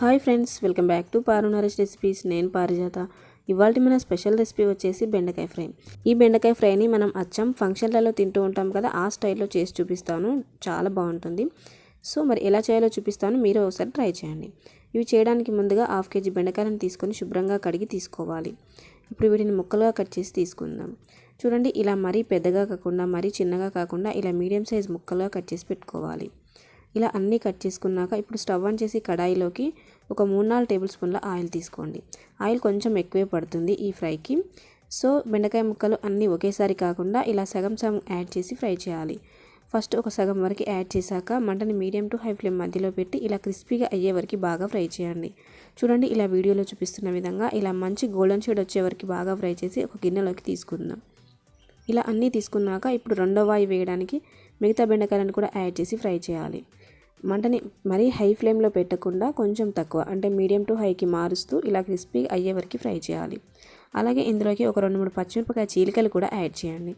Hi friends, welcome back to Paru Naresh recipes. నేను పారిజాత. ఇవాళ మన స్పెషల్ రెసిపీ వచ్చేసి బెండకాయ ఫ్రై. ఈ బెండకాయ ఫ్రైని మనం అచ్చం ఫంక్షన్లలో తింటూ ఉంటాం కదా, ఆ స్టైల్లో చేసి చూపిస్తాను. చాలా బాగుంటుంది. సో మరి ఎలా చేయాలో చూపిస్తాను, మీరు ఒకసారి ట్రై చేయండి. ఇవి చేయడానికి ముందుగా 1/2 kg బెండకాయలను తీసుకొని శుభ్రంగా కడిగి తీసుకోవాలి. ఇప్పుడు వీటిని ముక్కలుగా కట్ చేసి తీసుకుందాం. చూడండి, ఇలా మరీ పెద్దగా కాకుండా మరీ చిన్నగా కాకుండా ఇలా మీడియం సైజ్ ముక్కలుగా కట్ చేసి పెట్టుకోవాలి. ఇలా అన్నీ కట్ చేసుకున్నాక ఇప్పుడు స్టవ్ ఆన్ చేసి కడాయిలోకి ఒక 3-4 టేబుల్ స్పూన్ల ఆయిల్ తీసుకోండి. ఆయిల్ కొంచెం ఎక్కువే పడుతుంది ఈ ఫ్రైకి. సో బెండకాయ ముక్కలు అన్నీ ఒకేసారి కాకుండా ఇలా సగం సగం యాడ్ చేసి ఫ్రై చేయాలి. ఫస్ట్ ఒక సగం వరకు యాడ్ చేశాక మంటని మీడియం టు హై ఫ్లేమ్ మధ్యలో పెట్టి ఇలా క్రిస్పీగా అయ్యే వరకు బాగా ఫ్రై చేయండి. చూడండి, ఇలా వీడియోలో చూపిస్తున్న విధంగా ఇలా మంచి గోల్డెన్ షేడ్ వచ్చే వరకు బాగా ఫ్రై చేసి ఒక గిన్నెలోకి తీసుకుందాం. ఇలా అన్నీ తీసుకున్నాక ఇప్పుడు రెండో వాయి వేయడానికి మిగతా బెండకాయలను కూడా యాడ్ చేసి ఫ్రై చేయాలి. మంటని మరీ హై ఫ్లేమ్లో పెట్టకుండా కొంచెం తక్కువ, అంటే మీడియం టు హైకి మారుస్తూ ఇలా క్రిస్పీ అయ్యే వరకు ఫ్రై చేయాలి. అలాగే ఇందులోకి ఒక 2-3 పచ్చిమిరపకాయ చీలికలు కూడా యాడ్ చేయండి.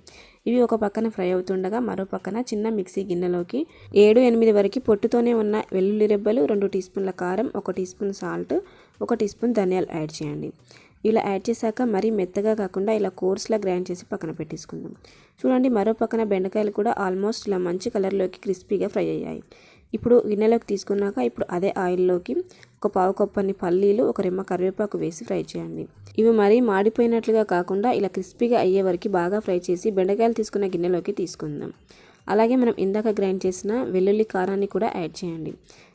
ఇవి ఒక పక్కన ఫ్రై అవుతుండగా మరో పక్కన చిన్న మిక్సీ గిన్నెలోకి 7-8 వరకు పొట్టుతోనే ఉన్న వెల్లుల్లి రెబ్బలు, 2 టీ స్పూన్ల కారం, 1 teaspoon salt, 1 teaspoon ధనియాలు యాడ్ చేయండి. ఇలా యాడ్ చేశాక మరీ మెత్తగా కాకుండా ఇలా కోర్స్లా గ్రైండ్ చేసి పక్కన పెట్టేసుకుందాం. చూడండి, మరో పక్కన బెండకాయలు కూడా ఆల్మోస్ట్ ఇలా మంచి కలర్లోకి క్రిస్పీగా ఫ్రై అయ్యాయి. ఇప్పుడు గిన్నెలోకి తీసుకున్నాక ఇప్పుడు అదే ఆయిల్లోకి ఒక పావు కప్పని పల్లీలు, 1 రెమ్మ కరివేపాకు వేసి ఫ్రై చేయండి. ఇవి మరీ మాడిపోయినట్లుగా కాకుండా ఇలా క్రిస్పీగా అయ్యే వరకు బాగా ఫ్రై చేసి బెండకాయలు తీసుకున్న గిన్నెలోకి తీసుకుందాం. అలాగే మనం ఇందాక గ్రైండ్ చేసిన వెల్లుల్లి కారాన్ని కూడా యాడ్ చేయండి.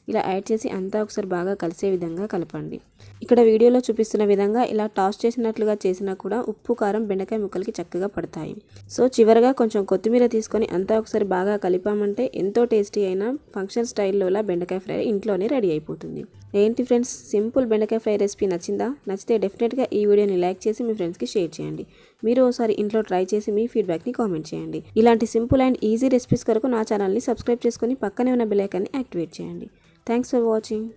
ఇలా యాడ్ చేసి అంతా ఒకసారి బాగా కలిసే విధంగా కలపండి. ఇక్కడ వీడియోలో చూపిస్తున్న విధంగా ఇలా టాస్ చేసినట్లుగా చేసినా కూడా ఉప్పు కారం బెండకాయ ముక్కలకి చక్కగా పడతాయి. సో చివరగా కొంచెం కొత్తిమీర తీసుకొని అంతా ఒకసారి బాగా కలిపామంటే ఎంతో టేస్టీ అయిన ఫంక్షన్ స్టైల్లోలా బెండకాయ ఫ్రై ఇంట్లోనే రెడీ అయిపోతుంది. ఏంటి ఫ్రెండ్స్, సింపుల్ బెండకాయ ఫ్రై రెసిపీ నచ్చిందా? నచ్చితే డెఫినెట్గా ఈ వీడియోని లైక్ చేసి మీ ఫ్రెండ్స్కి షేర్ చేయండి. మీరు ఒకసారి ఇంట్లో ట్రై చేసి మీ ఫీడ్బ్యాక్ని కామెంట్ చేయండి. ఇలాంటి సింపుల్ అండ్ ఈజీ రెసిపీస్ కొరకు నా ఛానల్ని సబ్స్క్రైబ్ చేసుకొని పక్కనే ఉన్న బెల్ ఐకాన్ని యాక్టివేట్ చేయండి. Thanks for watching.